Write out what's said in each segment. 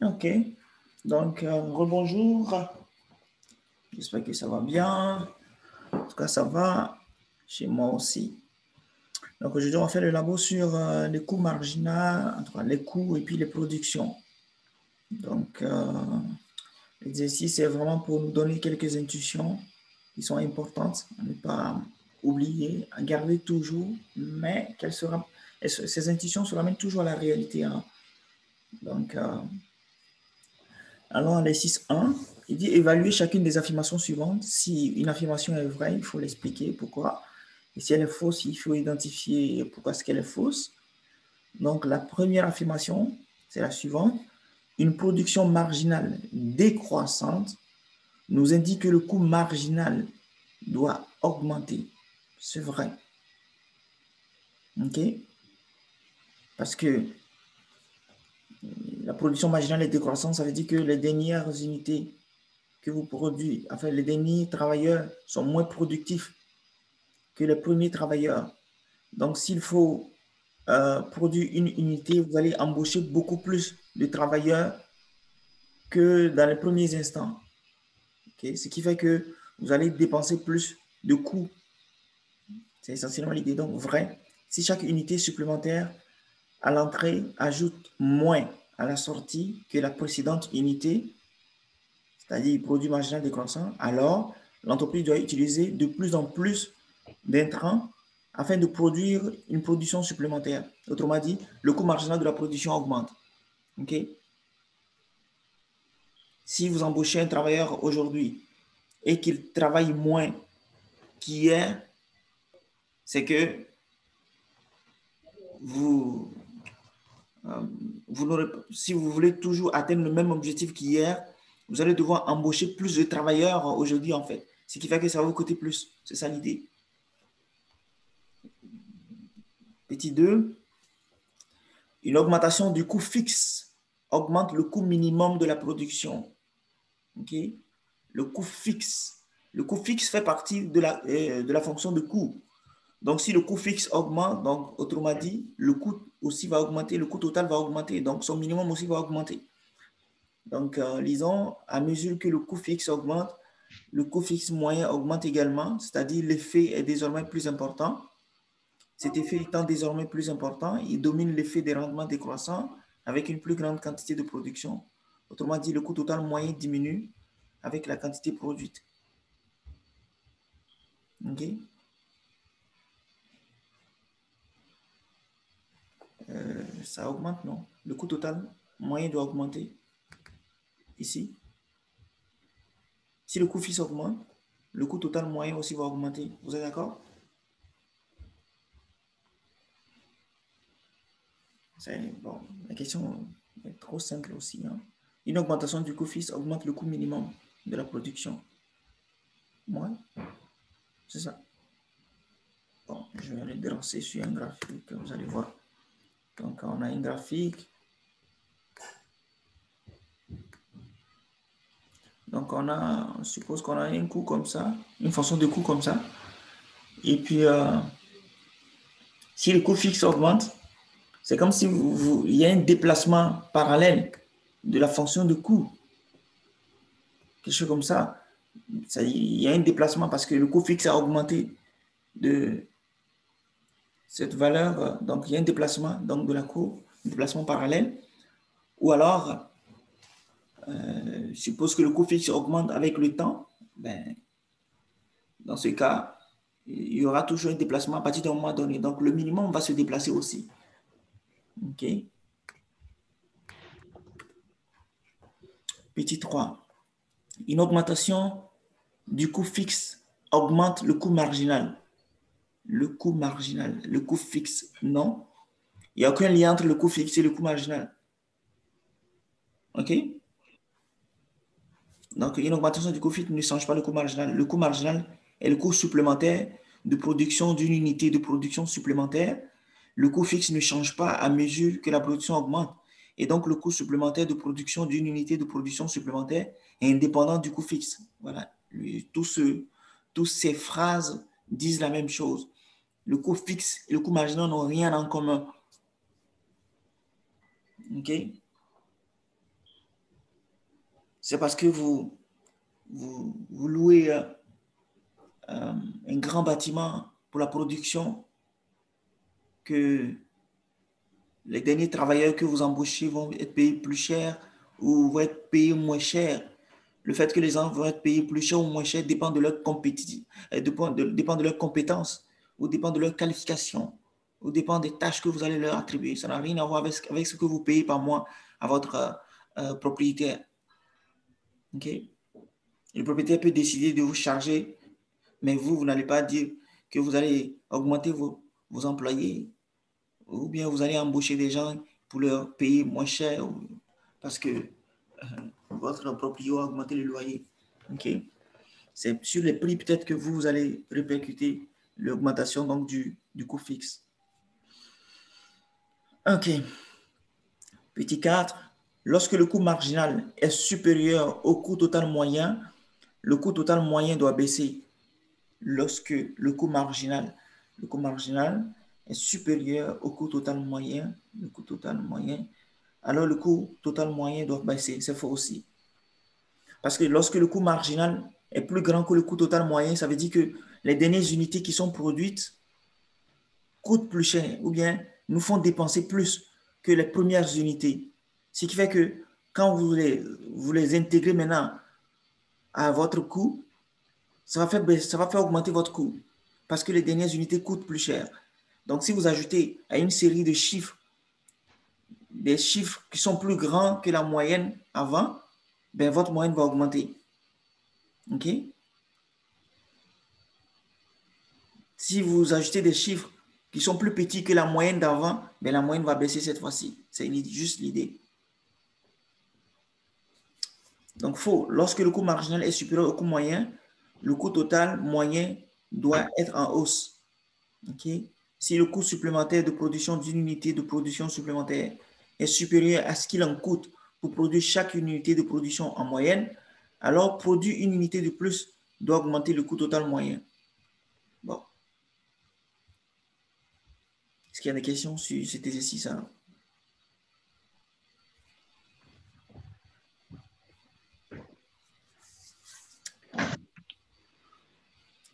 Ok, donc rebonjour, j'espère que ça va bien. En tout cas, ça va chez moi aussi. Donc aujourd'hui, on va faire le labo sur les coûts marginaux, en tout cas les coûts et puis les productions. Donc l'exercice est vraiment pour nous donner quelques intuitions qui sont importantes, à ne pas oublier, à garder toujours, mais ces intuitions se ramènent toujours à la réalité, hein. Donc, allons à l'exercice 1. Il dit évaluer chacune des affirmations suivantes. Si une affirmation est vraie, il faut l'expliquer pourquoi. Et si elle est fausse, il faut identifier pourquoi est-ce qu'elle est fausse. Donc, la première affirmation, c'est la suivante. Une production marginale décroissante nous indique que le coût marginal doit augmenter. C'est vrai. OK? Parce que la production marginale est décroissante, ça veut dire que les dernières unités que vous produisez, enfin, les derniers travailleurs sont moins productifs que les premiers travailleurs. Donc, s'il faut produire une unité, vous allez embaucher beaucoup plus de travailleurs que dans les premiers instants. Okay? Ce qui fait que vous allez dépenser plus de coûts. C'est essentiellement l'idée. Donc, vrai, si chaque unité supplémentaire à l'entrée ajoute moins à la sortie que la précédente unité, c'est-à-dire produit marginal décroissant, alors l'entreprise doit utiliser de plus en plus d'intrants afin de produire une production supplémentaire. Autrement dit, le coût marginal de la production augmente. Okay? Si vous embauchez un travailleur aujourd'hui et qu'il travaille moins qu'hier, c'est que vous, si vous voulez toujours atteindre le même objectif qu'hier, vous allez devoir embaucher plus de travailleurs aujourd'hui, en fait. Ce qui fait que ça va vous coûter plus. C'est ça l'idée. Petit 2, une augmentation du coût fixe augmente le coût minimum de la production. Okay? Le coût fixe. Le coût fixe fait partie de la fonction de coût. Donc, si le coût fixe augmente, donc autrement dit, le coût aussi va augmenter, le coût total va augmenter, donc son minimum aussi va augmenter. Donc, lisons, à mesure que le coût fixe augmente, le coût fixe moyen augmente également, c'est-à-dire l'effet est désormais plus important. Cet effet étant désormais plus important, il domine l'effet des rendements décroissants avec une plus grande quantité de production. Autrement dit, le coût total moyen diminue avec la quantité produite. OK? Ça augmente, non? Le coût total moyen doit augmenter ici. Si le coût fixe augmente, le coût total moyen aussi va augmenter. Vous êtes d'accord? Bon, la question est trop simple aussi, hein. Une augmentation du coût fixe augmente le coût minimum de la production. Ouais, c'est ça. Bon, je vais aller dresser sur un graphique, vous allez voir. Donc, on a un graphique. Donc, on suppose qu'on a un coût comme ça, une fonction de coût comme ça. Et puis, si le coût fixe augmente, c'est comme si il y a un déplacement parallèle de la fonction de coût. Quelque chose comme ça. Il y a un déplacement parce que le coût fixe a augmenté de cette valeur. Donc, il y a un déplacement donc, de la courbe, un déplacement parallèle. Ou alors, suppose que le coût fixe augmente avec le temps. Ben, dans ce cas, il y aura toujours un déplacement à partir d'un moment donné. Donc, le minimum va se déplacer aussi. OK? Petit 3. Une augmentation du coût fixe augmente le coût marginal. Le coût marginal, le coût fixe, non. Il n'y a aucun lien entre le coût fixe et le coût marginal. OK? Donc, une augmentation du coût fixe ne change pas le coût marginal. Le coût marginal est le coût supplémentaire de production d'une unité de production supplémentaire. Le coût fixe ne change pas à mesure que la production augmente. Et donc, le coût supplémentaire de production d'une unité de production supplémentaire est indépendant du coût fixe. Voilà. Toutes ces phrases disent la même chose. Le coût fixe et le coût marginal n'ont rien en commun. OK? c'est parce que vous louez un grand bâtiment pour la production que les derniers travailleurs que vous embauchez vont être payés plus cher ou vont être payés moins cher. Le fait que les gens vont être payés plus cher ou moins cher dépend de leur compétitivité, dépend de leurs compétences ou dépend de leur qualification ou dépend des tâches que vous allez leur attribuer. Ça n'a rien à voir avec ce que vous payez par mois à votre propriétaire. Okay? Le propriétaire peut décider de vous charger, mais vous n'allez pas dire que vous allez augmenter vos employés ou bien vous allez embaucher des gens pour leur payer moins cher parce que votre propriétaire a augmenté le loyer. Okay? C'est sur les prix peut-être que vous allez répercuter l'augmentation donc du coût fixe. OK. Petit 4. Lorsque le coût marginal est supérieur au coût total moyen, le coût total moyen doit baisser. Lorsque le coût marginal est supérieur au coût total moyen, alors le coût total moyen doit baisser. C'est faux aussi. Parce que lorsque le coût marginal est plus grand que le coût total moyen, ça veut dire que les dernières unités qui sont produites coûtent plus cher ou bien nous font dépenser plus que les premières unités. Ce qui fait que quand vous les intégrez maintenant à votre coût, ça va faire augmenter votre coût parce que les dernières unités coûtent plus cher. Donc, si vous ajoutez à une série de chiffres, des chiffres qui sont plus grands que la moyenne avant, ben, votre moyenne va augmenter. OK? Si vous ajoutez des chiffres qui sont plus petits que la moyenne d'avant, ben, la moyenne va baisser cette fois-ci. C'est juste l'idée. Donc, faux. Lorsque le coût marginal est supérieur au coût moyen, le coût total moyen doit être en hausse. Okay? Si le coût supplémentaire de production d'une unité de production supplémentaire est supérieur à ce qu'il en coûte pour produire chaque unité de production en moyenne, alors produire une unité de plus doit augmenter le coût total moyen. Bon. Est-ce qu'il y a des questions sur cet exercice?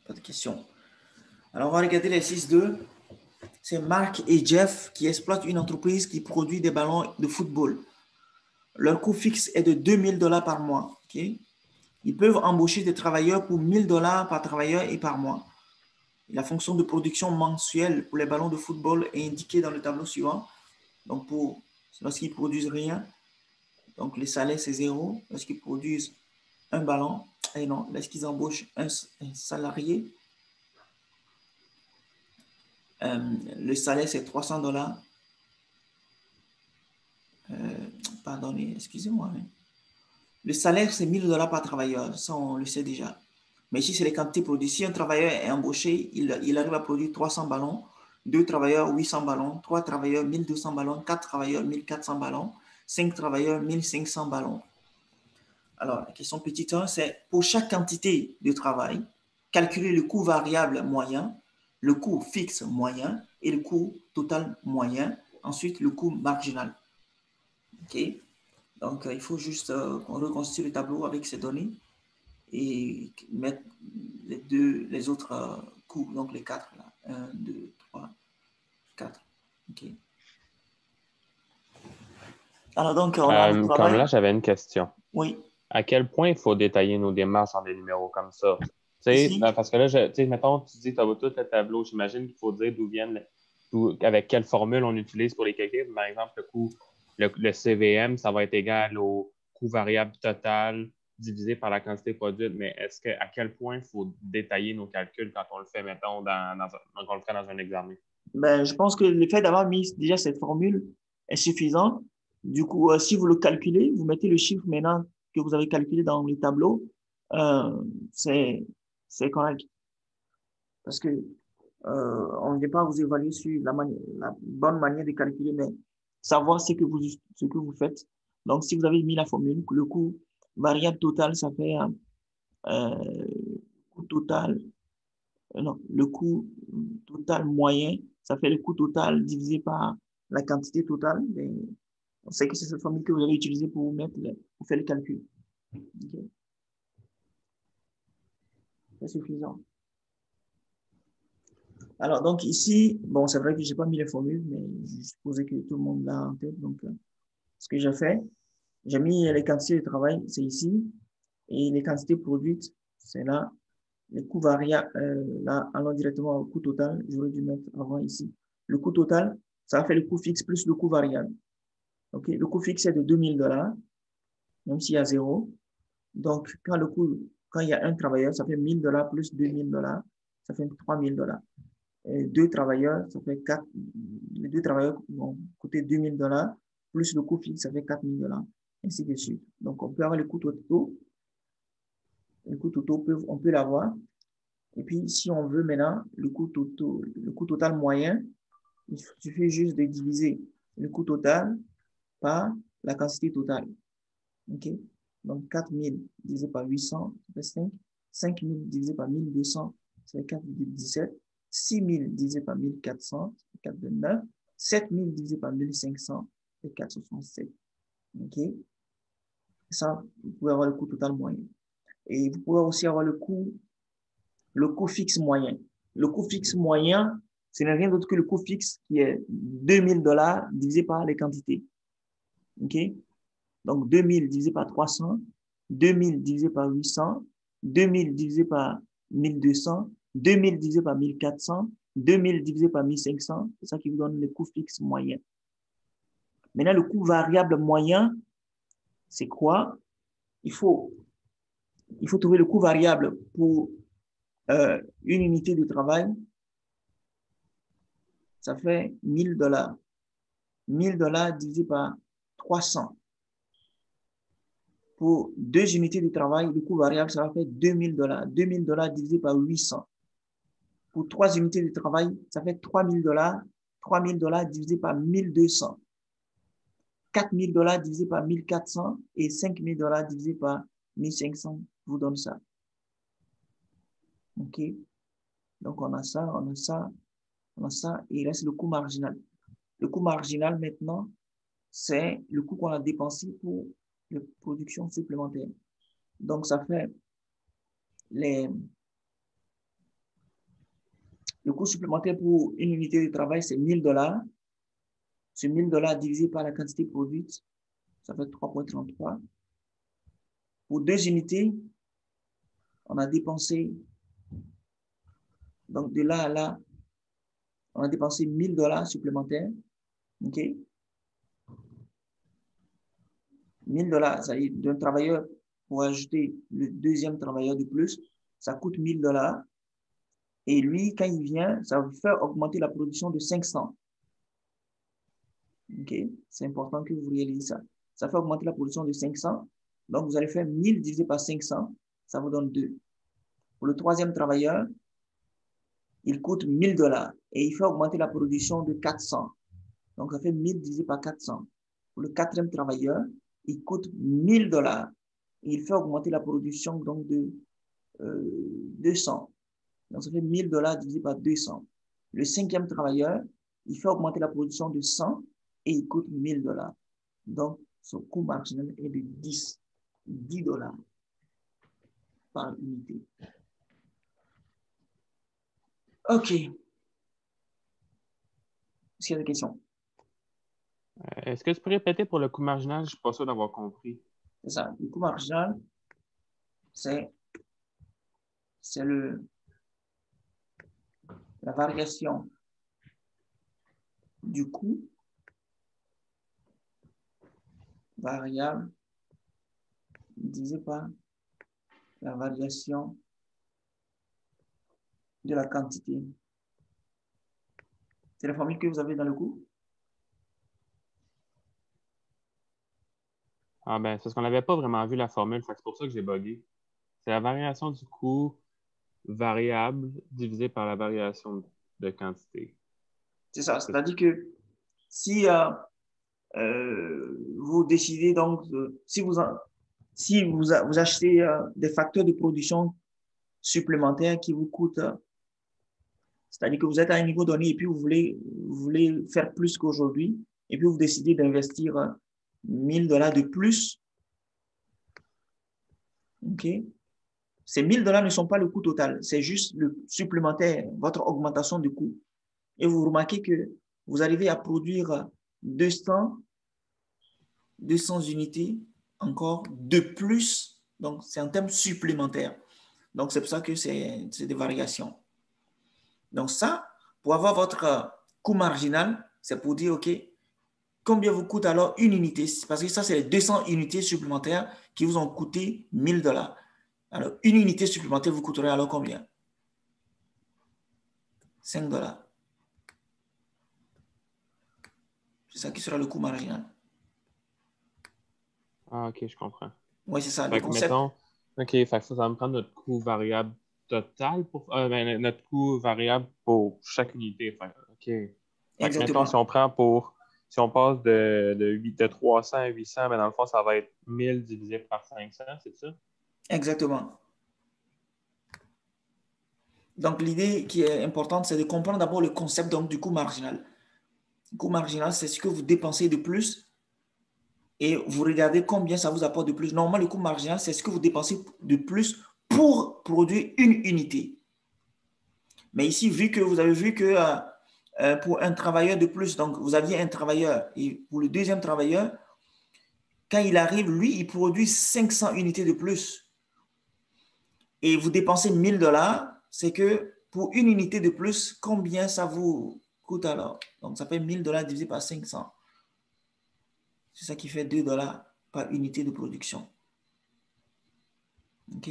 Pas de questions. Alors, on va regarder l'exercice 2. C'est Marc et Jeff qui exploitent une entreprise qui produit des ballons de football. Leur coût fixe est de 2 000 $ par mois. Okay? Ils peuvent embaucher des travailleurs pour 1 000 $ par travailleur et par mois. La fonction de production mensuelle pour les ballons de football est indiquée dans le tableau suivant. Donc, lorsqu'ils produisent rien, donc le salaire c'est 0. Lorsqu'ils produisent un ballon, et non, lorsqu'ils embauchent un salarié, le salaire c'est 300 $. Pardonnez, excusez-moi. Le salaire c'est 1 000 $ par travailleur, ça on le sait déjà. Mais ici c'est les quantités produites. Si un travailleur est embauché, il arrive à produire 300 ballons, 2 travailleurs 800 ballons, 3 travailleurs 1200 ballons, 4 travailleurs 1400 ballons, 5 travailleurs 1500 ballons. Alors, la question petite 1, c'est pour chaque quantité de travail, calculer le coût variable moyen, le coût fixe moyen et le coût total moyen, ensuite le coût marginal. OK? Donc, il faut juste reconstituer le tableau avec ces données et mettre les autres coûts, donc les 4 là. 1, 2, 3, 4. OK. Alors, donc, on a le Comme travail. là, j'avais une question. Oui. À quel point il faut détailler nos démarches dans des numéros comme ça? Tu sais, Ici, parce que là, mettons, tu dis, tu as tout le tableau. J'imagine qu'il faut dire d'où viennent, avec quelle formule on utilise pour les calculs. Par exemple, le CVM, ça va être égal au coût variable total divisé par la quantité produite. Mais à quel point il faut détailler nos calculs quand on le fait, mettons, quand on le fait dans un examen? ben, je pense que le fait d'avoir mis déjà cette formule est suffisant. Du coup, si vous le calculez, vous mettez le chiffre maintenant que vous avez calculé dans le tableau, euh, c'est correct. Parce que on ne vient pas vous évaluer sur la bonne manière de calculer, mais savoir ce que vous faites. Donc, si vous avez mis la formule, le coût variable total, ça fait coût total, non, le coût total moyen, ça fait le coût total divisé par la quantité totale. On sait que c'est cette formule que vous allez utiliser pour faire le calcul. Okay. C'est suffisant. Alors, donc ici, bon, c'est vrai que je n'ai pas mis les formules, mais je supposais que tout le monde l'a en tête. Donc, ce que j'ai fait, j'ai mis les quantités de travail, c'est ici, et les quantités produites, c'est là. Les coûts variables, là, allons directement au coût total. J'aurais dû mettre avant ici. Le coût total, ça fait le coût fixe plus le coût variable. OK? Le coût fixe est de $2000, même s'il y a zéro. Donc, quand il y a un travailleur, ça fait $1000 plus $2000, ça fait $3000. Et deux travailleurs, ça fait 4. Les deux travailleurs vont coûter $2000 plus le coût fixe, ça fait $4000, ainsi de suite. Donc, on peut avoir le coût total. Le coût total, on peut l'avoir. Et puis, si on veut maintenant le coût total moyen, il suffit juste de diviser le coût total par la quantité totale. OK? Donc, 4000 divisé par 800, ça fait 5. 5000 divisé par 1200, ça fait 4,17. 6000 divisé par 1400, ça fait 4,9. 7000 divisé par 1500, ça fait 4,67. OK? Ça, vous pouvez avoir le coût total moyen. Et vous pouvez aussi avoir le coût fixe moyen. Le coût fixe moyen, ce n'est rien d'autre que le coût fixe qui est $2000 divisé par les quantités. OK? Donc, 2000 divisé par 300, 2000 divisé par 800, 2000 divisé par 1200, 2000 divisé par 1400, 2000 divisé par 1500, c'est ça qui vous donne le coût fixe moyen. Maintenant, le coût variable moyen, c'est quoi? Il faut trouver le coût variable pour une unité de travail. Ça fait $1000. $1000 divisé par 300. Pour 2 unités de travail, le coût variable, ça va faire $2000. $2000 divisé par 800. Pour 3 unités de travail, ça fait $3000. $3000 divisé par 1200. $4000 divisé par 1400 et $5000 divisé par 1500 vous donne ça. OK? Donc, on a ça, on a ça, on a ça, et il reste le coût marginal. Le coût marginal, maintenant, c'est le coût qu'on a dépensé pour la production supplémentaire. Donc, ça fait le coût supplémentaire pour une unité de travail, c'est $1000. Ce $1000 divisé par la quantité produite, ça fait 3,33. Pour 2 unités, on a dépensé, donc de là à là, on a dépensé $1000 supplémentaires. OK? $1000, ça y est, d'un travailleur pour ajouter le deuxième travailleur de plus, ça coûte $1000. Et lui, quand il vient, ça va faire augmenter la production de 500. OK? C'est important que vous réalisez ça. Ça fait augmenter la production de 500. Donc, vous allez faire 1000 divisé par 500. Ça vous donne 2. Pour le troisième travailleur, il coûte $1000 et il fait augmenter la production de 400. Donc, ça fait 1000 divisé par 400. Pour le quatrième travailleur, il coûte $1000 et il fait augmenter la production donc de 200. Donc, ça fait $1000 divisé par 200. Le cinquième travailleur, il fait augmenter la production de 100 et il coûte $1000. Donc, son coût marginal est de 10 $10 par unité. OK. Est-ce qu'il y a des questions? Est-ce que tu peux répéter pour le coût marginal? Je ne suis pas sûr d'avoir compris. C'est ça. Le coût marginal, c'est la variation du coût variable divisé par la variation de la quantité. C'est la formule que vous avez dans le coût? Ah ben, c'est parce qu'on n'avait pas vraiment vu la formule, c'est pour ça que j'ai bugué. C'est la variation du coût variable divisé par la variation de quantité. C'est ça. C'est-à-dire que si vous décidez donc, si vous achetez des facteurs de production supplémentaires qui vous coûtent, c'est-à-dire que vous êtes à un niveau donné et puis vous voulez faire plus qu'aujourd'hui, et puis vous décidez d'investir $1000 de plus, OK? Ces 1000 $ ne sont pas le coût total, c'est juste le supplémentaire, votre augmentation de coût. Et vous remarquez que vous arrivez à produire 200 unités encore de plus. Donc, c'est un terme supplémentaire. Donc, c'est pour ça que c'est des variations. Donc, ça, pour avoir votre coût marginal, c'est pour dire, OK, combien vous coûte alors une unité? Parce que ça, c'est les 200 unités supplémentaires qui vous ont coûté 1000 $. Alors, une unité supplémentaire vous coûterait alors combien? 5 $. C'est ça qui sera le coût marginal. Ah, OK, je comprends. Oui, c'est ça, le Fait que, concept. mettons, OK, fait que ça va me prendre notre coût variable total pour notre coût variable pour chaque unité. Fait, OK. Fait que, mettons, Exactement. si on passe de 300 à 800, ben dans le fond, ça va être 1000 divisé par 500, c'est ça? Exactement. Donc, l'idée qui est importante, c'est de comprendre d'abord le concept donc, du coût marginal. Le coût marginal, c'est ce que vous dépensez de plus et vous regardez combien ça vous apporte de plus. Normalement, le coût marginal, c'est ce que vous dépensez de plus pour produire une unité. Mais ici, vu que vous avez vu que pour un travailleur de plus, donc vous aviez un travailleur et pour le deuxième travailleur, quand il arrive, lui, il produit 500 unités de plus et vous dépensez 1000 $, c'est que pour une unité de plus, combien ça vous coûte alors? Donc, ça fait 1000 $ divisé par 500. C'est ça qui fait 2 $ par unité de production. OK?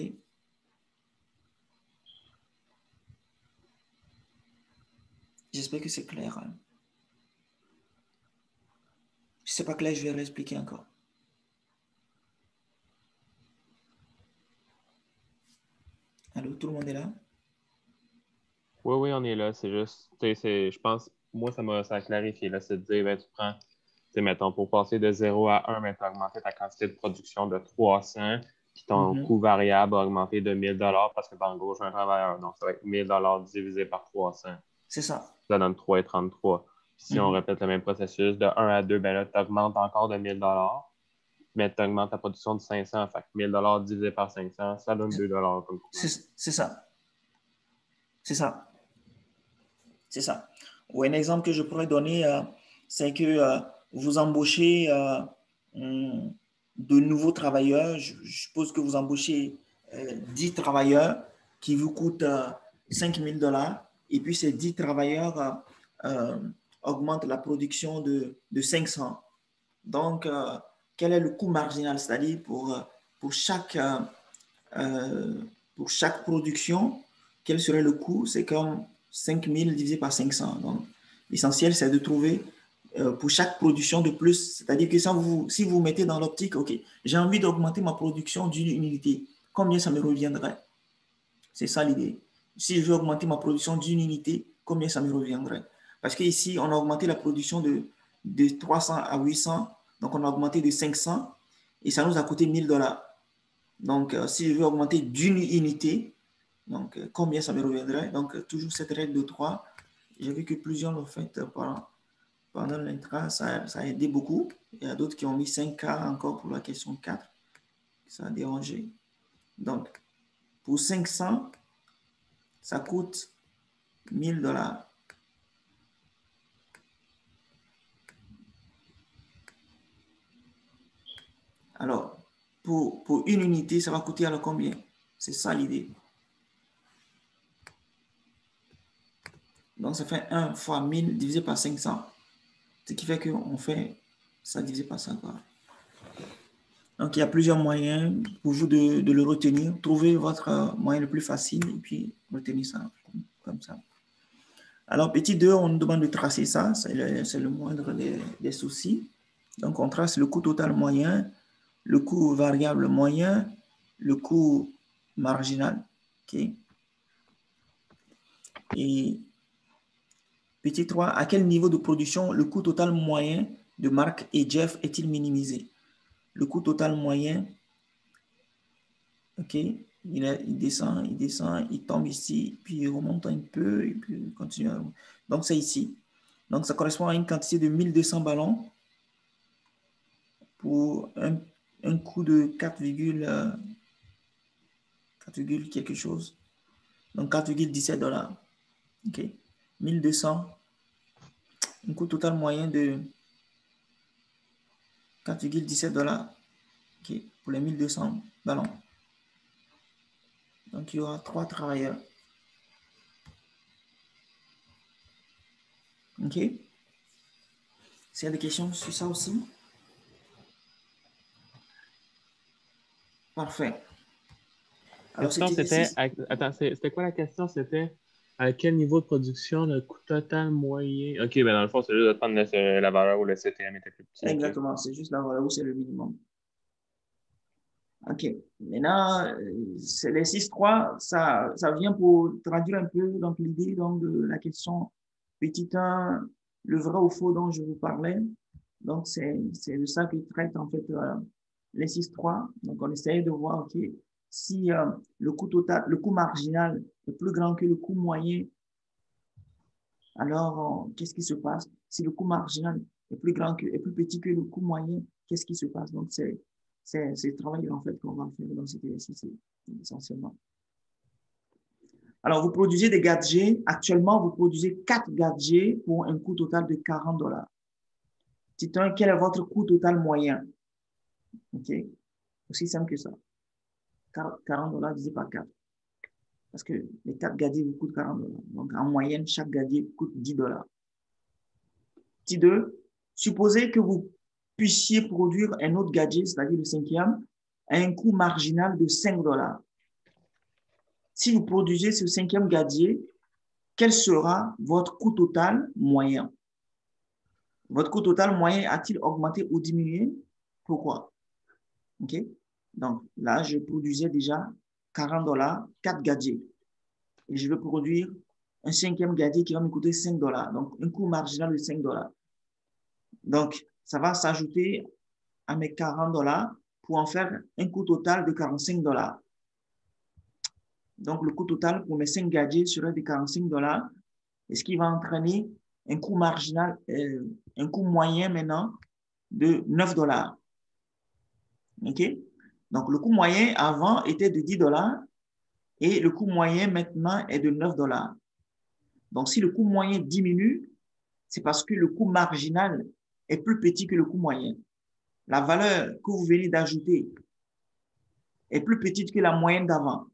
J'espère que c'est clair. Hein? Si ce n'est pas clair, je vais réexpliquer encore. Allô, tout le monde est là? Oui, oui, on est là. C'est juste, tu sais, je pense, moi, ça a clarifié. Là, c'est de dire, ben, tu prends, tu sais, mettons, pour passer de 0 à 1, ben, tu as augmenté ta quantité de production de 300, puis ton coût variable a augmenté de 1000 $ parce que tu engauges un travailleur. Donc, ça va être 1000 $ divisé par 300. C'est ça. Ça donne 3,33. Puis si on répète le même processus de 1 à 2, ben là, tu augmentes encore de 1000 $, mais tu augmentes ta production de 500. Fait que 1000 $ divisé par 500, ça donne 2 $ comme coût. C'est ça. C'est ça. C'est ça. Ou un exemple que je pourrais donner, c'est que vous embauchez de nouveaux travailleurs. Je suppose que vous embauchez 10 travailleurs qui vous coûtent 5 000 $. Et puis ces 10 travailleurs augmentent la production de 500. Donc, quel est le coût marginal? C'est-à-dire pour chaque production, quel serait le coût? C'est comme 5000 divisé par 500. Donc, l'essentiel, c'est de trouver pour chaque production de plus. C'est-à-dire que si vous mettez dans l'optique, OK, j'ai envie d'augmenter ma production d'une unité, combien ça me reviendrait? C'est ça l'idée. Si je veux augmenter ma production d'une unité, combien ça me reviendrait? Parce qu'ici, on a augmenté la production de 300 à 800, donc on a augmenté de 500 et ça nous a coûté 1000 $. Donc, si je veux augmenter d'une unité, donc combien ça me reviendrait? Donc, toujours cette règle de 3. J'ai vu que plusieurs l'ont fait pendant l'intra, ça a aidé beaucoup. Il y a d'autres qui ont mis 5K encore pour la question 4. Ça a dérangé. Donc, pour 500, ça coûte 1000 $. Alors, pour une unité, ça va coûter alors combien? C'est ça l'idée. Donc, ça fait 1 fois 1000 divisé par 500. Ce qui fait qu'on fait ça divisé par 5. Donc, il y a plusieurs moyens pour vous de le retenir. Trouvez votre moyen le plus facile et puis retenez ça comme ça. Alors, petit 2, on nous demande de tracer ça. C'est le moindre des soucis. Donc, on trace le coût total moyen, le coût variable moyen, le coût marginal. Okay. Et petit 3, à quel niveau de production le coût total moyen de Marc et Jeff est-il minimisé? Le coût total moyen, ok, il descend, il tombe ici, puis il remonte un peu, et puis il continue. Donc, c'est ici. Donc, ça correspond à une quantité de 1200 ballons pour un coût de 4,5 4, quelque chose. Donc 4,17 $. OK. 1200. Un coût total moyen de 4,17 $. OK. Pour les 1200 ballons. Donc il y aura 3 travailleurs. OK. S'il y a des questions sur ça aussi? Parfait. Alors, c'était quoi la question? C'était à quel niveau de production le coût total moyen? OK, ben dans le fond, c'est juste de prendre la valeur où le CTM était plus petit. Exactement, c'est juste la valeur où c'est le minimum. OK. Maintenant, c'est les 6-3, ça vient pour traduire un peu l'idée de la question petit 1, le vrai ou faux dont je vous parlais. Donc, c'est de ça que traite en fait les 6-3. Donc, on essaye de voir, OK, si le coût total, le coût marginal est plus grand que le coût moyen, alors qu'est-ce qui se passe? Si le coût marginal est plus petit que le coût moyen, qu'est-ce qui se passe? Donc, c'est le travail en fait qu'on va faire dans cet exercice essentiellement. Alors, vous produisez des gadgets. Actuellement, vous produisez 4 gadgets pour un coût total de 40 $. Petit 1, quel est votre coût total moyen? OK? Aussi simple que ça. 40 $ divisé par 4. Parce que les 4 gadgets vous coûtent 40 $. Donc, en moyenne, chaque gadget coûte 10 $. Petit 2, supposez que vous puissiez produire un autre gadget, c'est-à-dire le 5e, à un coût marginal de 5 $. Si vous produisez ce 5e gadget, quel sera votre coût total moyen? Votre coût total moyen a-t-il augmenté ou diminué? Pourquoi? OK? Donc là, je produisais déjà 40 $, 4 gadgets. Et je vais produire un 5e gadget qui va me coûter 5 $. Donc, un coût marginal de 5 $. Donc, ça va s'ajouter à mes 40 $ pour en faire un coût total de 45 $. Donc, le coût total pour mes 5 gadgets serait de 45 $, et ce qui va entraîner un coût marginal, un coût moyen maintenant de 9 $. OK? Donc, le coût moyen avant était de 10 $ et le coût moyen maintenant est de 9 $. Donc, si le coût moyen diminue, c'est parce que le coût marginal est plus petit que le coût moyen. La valeur que vous venez d'ajouter est plus petite que la moyenne d'avant.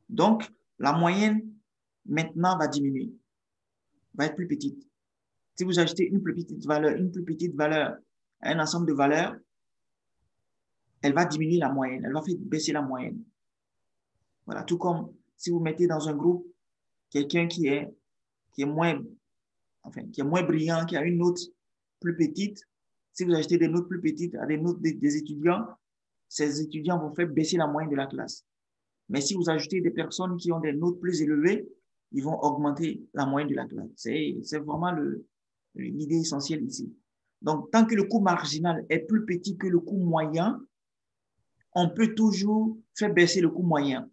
Donc, la moyenne maintenant va diminuer, va être plus petite. Si vous ajoutez une plus petite valeur à un ensemble de valeurs, elle va diminuer la moyenne, elle va faire baisser la moyenne. Voilà, tout comme si vous mettez dans un groupe quelqu'un qui est moins brillant, qui a une note plus petite, si vous ajoutez des notes plus petites à des notes des étudiants, ces étudiants vont faire baisser la moyenne de la classe. Mais si vous ajoutez des personnes qui ont des notes plus élevées, ils vont augmenter la moyenne de la classe. C'est vraiment l'idée essentielle ici. Donc, tant que le coût marginal est plus petit que le coût moyen, on peut toujours faire baisser le coût moyen.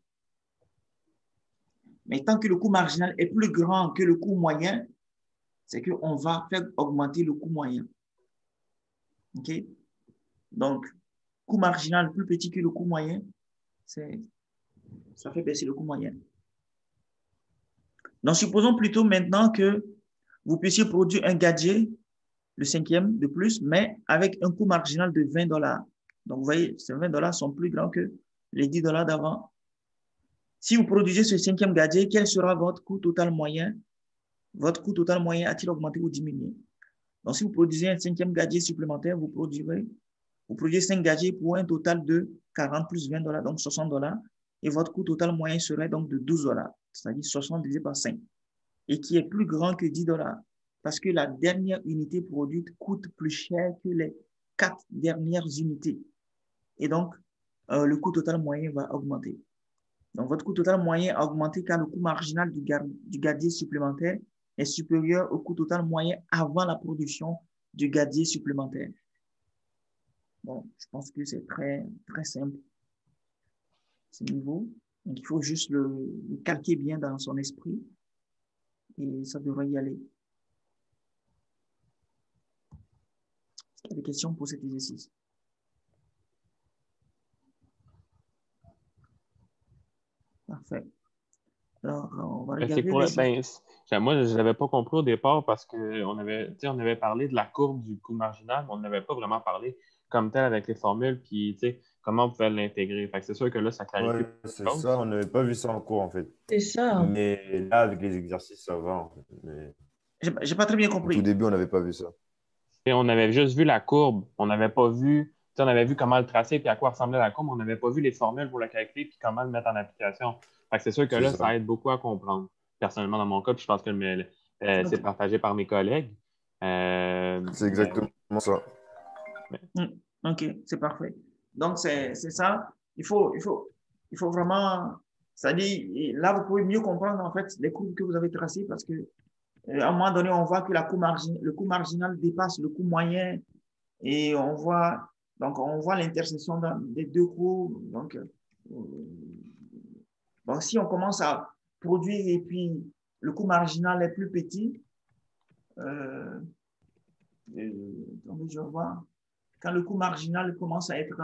Mais tant que le coût marginal est plus grand que le coût moyen, c'est qu'on va faire augmenter le coût moyen. OK? Donc, coût marginal plus petit que le coût moyen, ça fait baisser le coût moyen. Donc, supposons plutôt maintenant que vous puissiez produire un gadget, le 5e de plus, mais avec un coût marginal de 20 $. Donc, vous voyez, ces 20 $ sont plus grands que les 10 $ d'avant. Si vous produisez ce 5e gadget, quel sera votre coût total moyen? Votre coût total moyen a-t-il augmenté ou diminué? Donc, si vous produisez un 5e gadget supplémentaire, vous produisez 5 gadgets pour un total de 40 plus 20 $, donc 60 $. Et votre coût total moyen serait donc de 12 $, c'est-à-dire 60 divisé par 5, et qui est plus grand que 10 $, parce que la dernière unité produite coûte plus cher que les 4 dernières unités. Et donc, le coût total moyen va augmenter. Donc, votre coût total moyen a augmenté car le coût marginal du gadget supplémentaire est supérieur au coût total moyen avant la production du gadget supplémentaire. Bon, je pense que c'est très, très simple, ce niveau. Donc, il faut juste le calquer bien dans son esprit et ça devrait y aller. Est-ce qu'il y a des questions pour cet exercice? Parfait. Alors, on va C'est regarder pour les... moi, je n'avais pas compris au départ parce qu'on avait, tu sais, on avait parlé de la courbe du coût marginal, mais on n'avait pas vraiment parlé comme tel avec les formules, puis tu sais, comment on pouvait l'intégrer. Fait que c'est sûr que là, ça clarifie Ouais, beaucoup c'est de ça. choses. On n'avait pas vu ça en cours, en fait. C'est ça. Mais là, avec les exercices, ça va, en fait. Mais J'ai pas très bien au tout compris. début, on n'avait pas vu ça. Et on avait juste vu la courbe, on n'avait pas vu, tu sais, on avait vu comment le tracer puis à quoi ressemblait la courbe, mais on n'avait pas vu les formules pour le calculer puis comment le mettre en application. Fait que c'est sûr que C'est là, ça. ça aide beaucoup à comprendre. Personnellement, dans mon cas, puis je pense que c'est Ok. partagé par mes collègues. C'est Mais oui. exactement ça. Mais- Mm. Ok, c'est parfait. Donc, c'est ça. Il faut vraiment, ça dit, là, vous pouvez mieux comprendre, en fait, les courbes que vous avez tracées parce que, à un moment donné, on voit que le coût marginal dépasse le coût moyen et donc, on voit l'intersection des deux coûts. Donc, si on commence à produire et puis le coût marginal est plus petit, euh, donc je vois, quand le coût marginal commence à être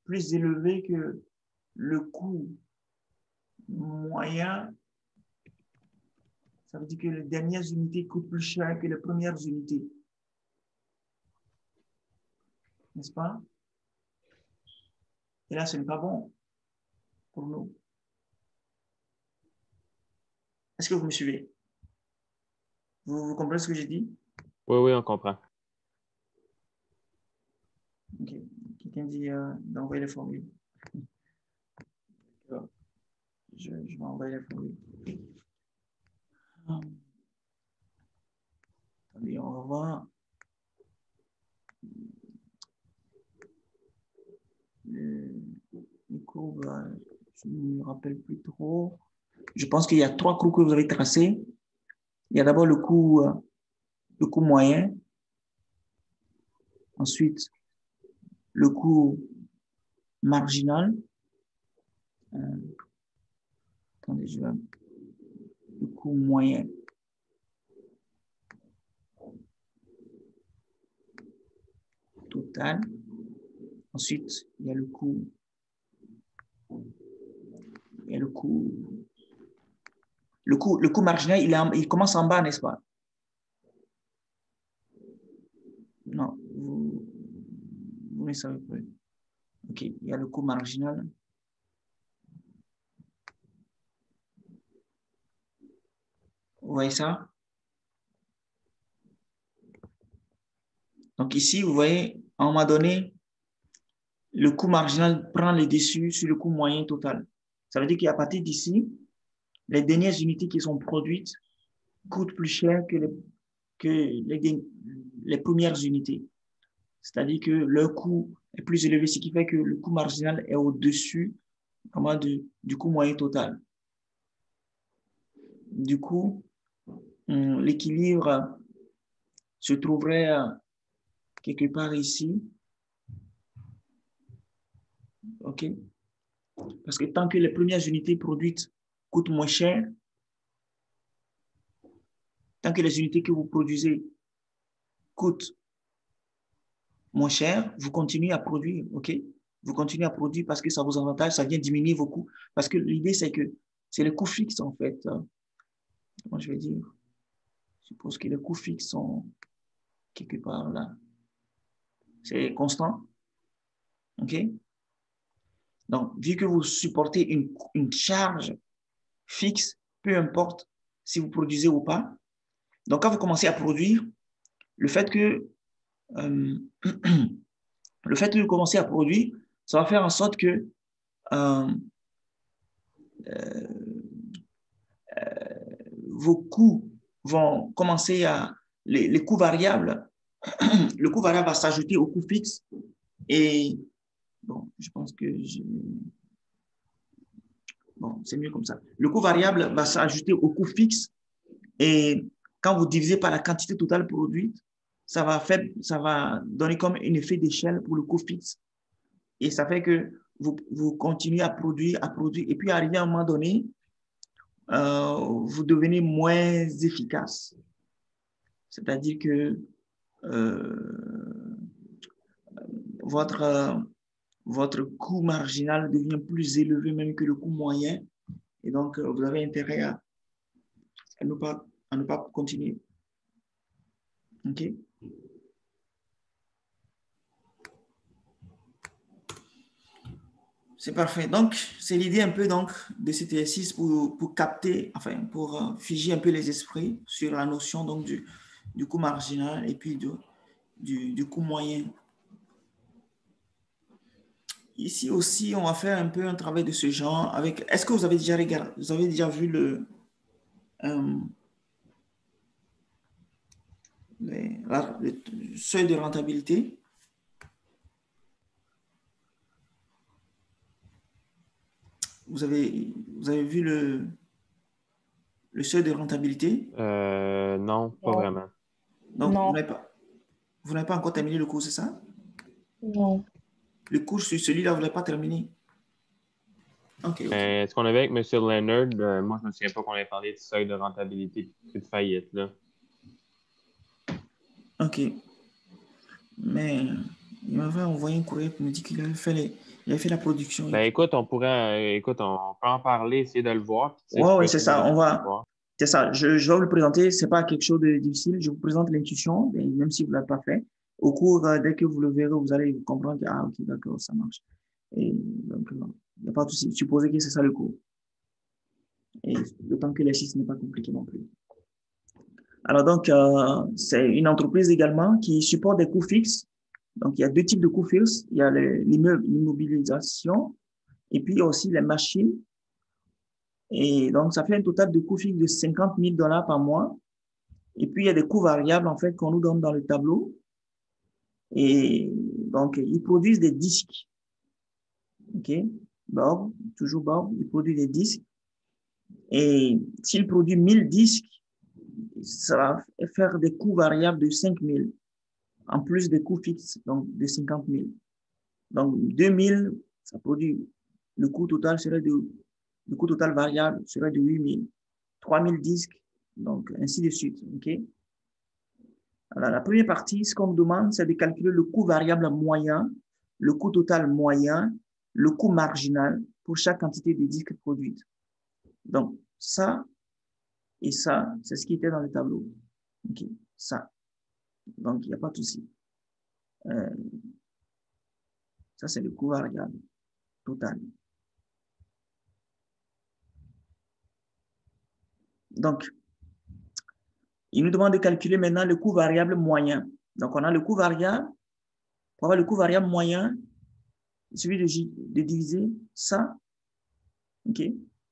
plus élevé que le coût moyen, ça veut dire que les dernières unités coûtent plus cher que les premières unités, n'est-ce pas? Et là, ce n'est pas bon pour nous. Est-ce que vous me suivez? Vous comprenez ce que j'ai dit? Oui, oui, on comprend. Ok. Quelqu'un dit d'envoyer les formules. Je vais envoyer les formules. Attendez, on va voir. Les courbes, je ne me rappelle plus trop. Je pense qu'il y a trois courbes que vous avez tracées. Il y a d'abord le coût moyen, ensuite le coût marginal. Attendez, le coût moyen. Total. Ensuite, il y a le coût. Il y a le coût marginal, il commence en bas, n'est-ce pas? Non, vous ne savez pas. OK, il y a le coût marginal. Vous voyez ça? Donc ici, vous voyez, à un moment donné, le coût marginal prend le dessus sur le coût moyen total. Ça veut dire qu'à partir d'ici, les dernières unités qui sont produites coûtent plus cher que les premières unités. C'est-à-dire que leur coût est plus élevé, ce qui fait que le coût marginal est au-dessus du coût moyen total. Du coup, l'équilibre se trouverait quelque part ici. OK? Parce que tant que les premières unités produites coûtent moins cher, tant que les unités que vous produisez coûtent moins cher, vous continuez à produire, OK? Vous continuez à produire parce que ça vous avantage, ça vient diminuer vos coûts. Parce que l'idée, c'est que c'est les coûts fixes, en fait. Comment je vais dire? Je suppose que les coûts fixes sont quelque part là. C'est constant, OK? Donc, vu que vous supportez une charge fixe, peu importe si vous produisez ou pas, donc quand vous commencez à produire, le fait que euh, le fait que vous commencez à produire, ça va faire en sorte que euh, vos coûts vont commencer à les coûts variables, le coût variable va s'ajouter au coût fixe et bon, je pense que bon, c'est mieux comme ça. Le coût variable va s'ajouter au coût fixe et quand vous divisez par la quantité totale produite, ça va donner comme un effet d'échelle pour le coût fixe. Et ça fait que vous continuez à produire, et puis arrivé à un moment donné, vous devenez moins efficace. C'est-à-dire que euh, votre, votre coût marginal devient plus élevé même que le coût moyen. Et donc, vous avez intérêt à ne pas continuer. OK? C'est parfait. Donc, c'est l'idée un peu donc, de cet exercice pour capter, enfin, pour figer un peu les esprits sur la notion donc, du coût marginal et puis du coût moyen. Ici aussi, on va faire un peu un travail de ce genre avec. Est-ce que vous avez déjà regardé, vous avez déjà vu le seuil de rentabilité? Vous avez vu le seuil de rentabilité? Non, pas vraiment. Donc, Non. vous n'avez pas encore terminé le cours, c'est ça? Non. Le cours sur celui-là, vous ne l'avez pas terminé? OK. Est-ce qu'on avait avec M. Leonard, moi, je ne me souviens pas qu'on ait parlé de seuil de rentabilité et de faillite, là. OK. Mais il m'avait envoyé un courrier pour me dire qu'il avait fait la production. Ben, écoute, on peut en parler, essayer de le voir. Oui, c'est ça. C'est ça. Je vais vous le présenter. Ce n'est pas quelque chose de difficile. Je vous présente l'intuition, même si vous ne l'avez pas fait. Au cours, dès que vous le verrez, vous allez comprendre que, OK, d'accord, ça marche. Et donc, il n'y a pas de souci. Supposez que c'est ça le cours. Et d'autant que l'exercice n'est pas compliqué non plus. Alors, donc, c'est une entreprise également qui supporte des coûts fixes. Donc, il y a deux types de coûts fixes. Il y a l'immobilisation et puis il y a aussi les machines. Et donc, ça fait un total de coûts fixes de $50,000 par mois. Et puis, il y a des coûts variables, en fait, qu'on nous donne dans le tableau. Et donc, ils produisent des disques. OK? Bob, toujours Bob, il produit des disques. Et s'il produit 1000 disques, ça va faire des coûts variables de 5,000, en plus des coûts fixes, donc de 50,000. Donc, 2,000, ça produit, le coût total variable serait de 8,000. 3,000 disques, donc ainsi de suite. OK? Alors, la première partie, ce qu'on nous demande, c'est de calculer le coût variable moyen, le coût total moyen, le coût marginal pour chaque quantité de disques produite. Donc, ça et ça, c'est ce qui était dans le tableau. OK? Ça. Donc, il n'y a pas de souci. Ça, c'est le coût variable total. Donc, il nous demande de calculer maintenant le coût variable moyen. Donc, on a le coût variable. Pour avoir le coût variable moyen, il suffit de diviser ça, OK,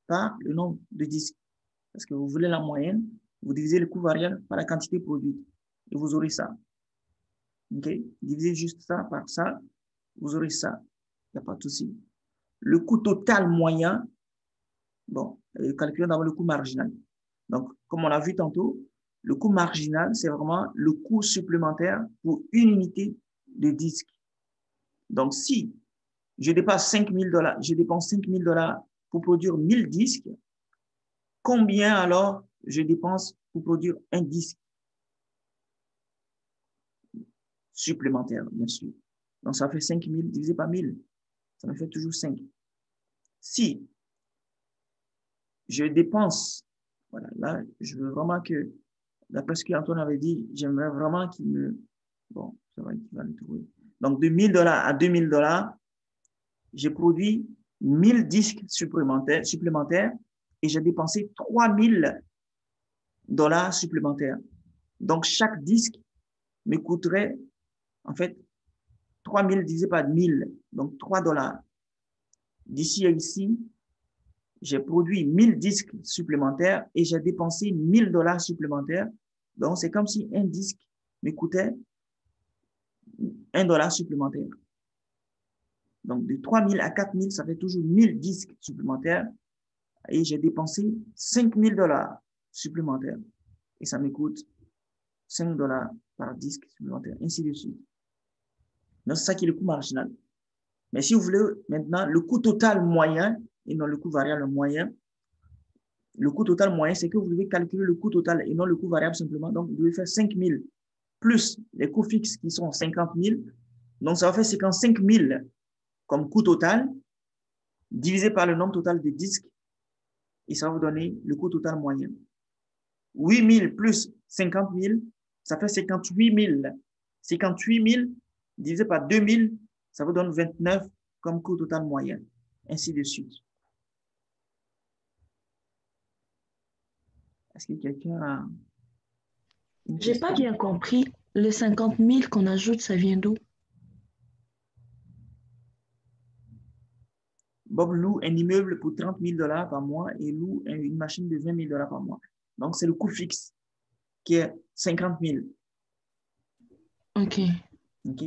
par le nombre de disques. Parce que vous voulez la moyenne, vous divisez le coût variable par la quantité produite. Et vous aurez ça. OK? Divisez juste ça par ça, vous aurez ça. Il n'y a pas de souci. Le coût total moyen, bon, calculons d'abord le coût marginal. Donc, comme on l'a vu tantôt, le coût marginal, c'est vraiment le coût supplémentaire pour une unité de disque. Donc, si je dépense $5,000 pour produire 1000 disques, combien alors je dépense pour produire un disque supplémentaire, bien sûr. Donc, ça fait 5,000 divisé par 1000. Ça me fait toujours 5. Si je dépense, voilà, là, je veux vraiment que, d'après ce qu'Antoine avait dit, j'aimerais vraiment qu'il me, bon, ça va, il va le trouver. Donc, de $1,000 à $2,000, j'ai produit 1000 disques supplémentaires et j'ai dépensé $3,000 supplémentaires. Donc, chaque disque me coûterait, en fait, 3,000 divisé par 1000, donc $3. D'ici à ici, j'ai produit 1000 disques supplémentaires et j'ai dépensé $1,000 supplémentaires. Donc, c'est comme si un disque me coûtait $1 supplémentaire. Donc, de 3,000 à 4,000, ça fait toujours 1000 disques supplémentaires et j'ai dépensé $5,000 supplémentaires. Et ça me coûte $5 par disque supplémentaire, ainsi de suite. Donc, c'est ça qui est le coût marginal. Mais si vous voulez maintenant le coût total moyen, et non le coût variable moyen, le coût total moyen, c'est que vous devez calculer le coût total et non le coût variable simplement. Donc, vous devez faire 5,000 plus les coûts fixes qui sont 50,000. Donc, ça va faire 55,000 comme coût total, divisé par le nombre total de disques. et ça va vous donner le coût total moyen. 8 000 plus 50 000, ça fait 58 000. 58 000 divisé par 2 000, ça vous donne 29 comme coût total moyen. Ainsi de suite. Est-ce que quelqu'un a une J'ai question? pas bien compris. Les 50 000 qu'on ajoute, ça vient d'où? Bob loue un immeuble pour 30 000 $ par mois et loue une machine de 20 000 $ par mois. Donc, c'est le coût fixe qui est 50 000. OK. OK?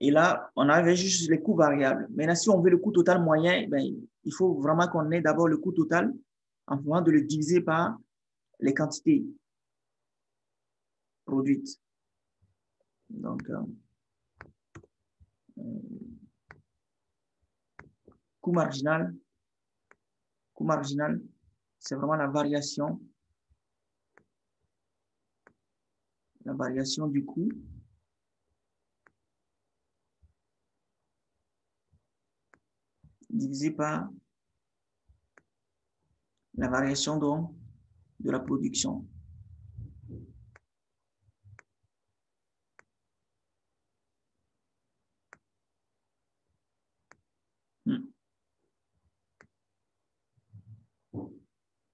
Et là, on avait juste les coûts variables. Maintenant, si on veut le coût total moyen, ben, il faut vraiment qu'on ait d'abord le coût total en faisant de le diviser par les quantités produites. Donc, coût marginal, c'est vraiment la variation du coût divisé par la variation donc de la production.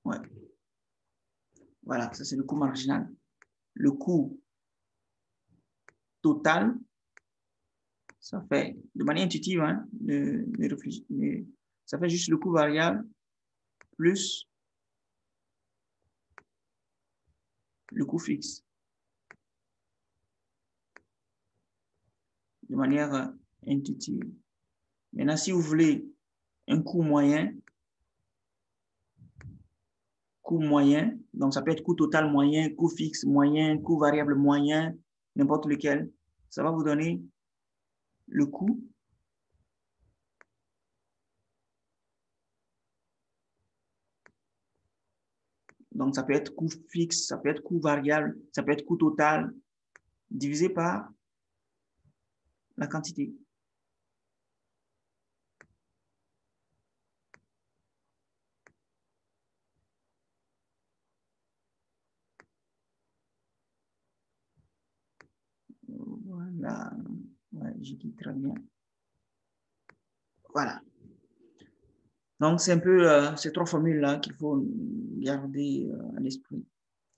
Ouais. Voilà, ça c'est le coût marginal. Le coût total, ça fait, de manière intuitive, hein, ça fait juste le coût variable plus le coût fixe. De manière intuitive. Maintenant, si vous voulez un coût moyen, donc ça peut être coût total moyen, coût fixe moyen, coût variable moyen, n'importe lequel, ça va vous donner le coût donc ça peut être coût fixe, ça peut être coût variable, ça peut être coût total, divisé par la quantité. Voilà, ouais, j'écris très bien. Voilà. Donc, c'est un peu ces trois formules-là qu'il faut garder à l'esprit.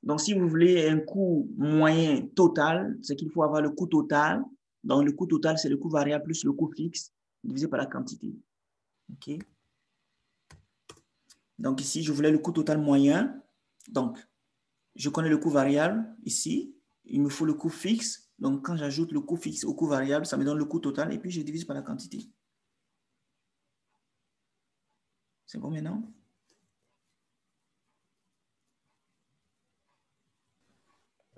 Donc, si vous voulez un coût moyen total, c'est qu'il faut avoir le coût total. Donc, le coût total, c'est le coût variable plus le coût fixe divisé par la quantité. OK? Donc, ici, je voulais le coût total moyen. Donc, je connais le coût variable ici. Il me faut le coût fixe. Donc, quand j'ajoute le coût fixe au coût variable, ça me donne le coût total et puis je divise par la quantité. C'est bon maintenant?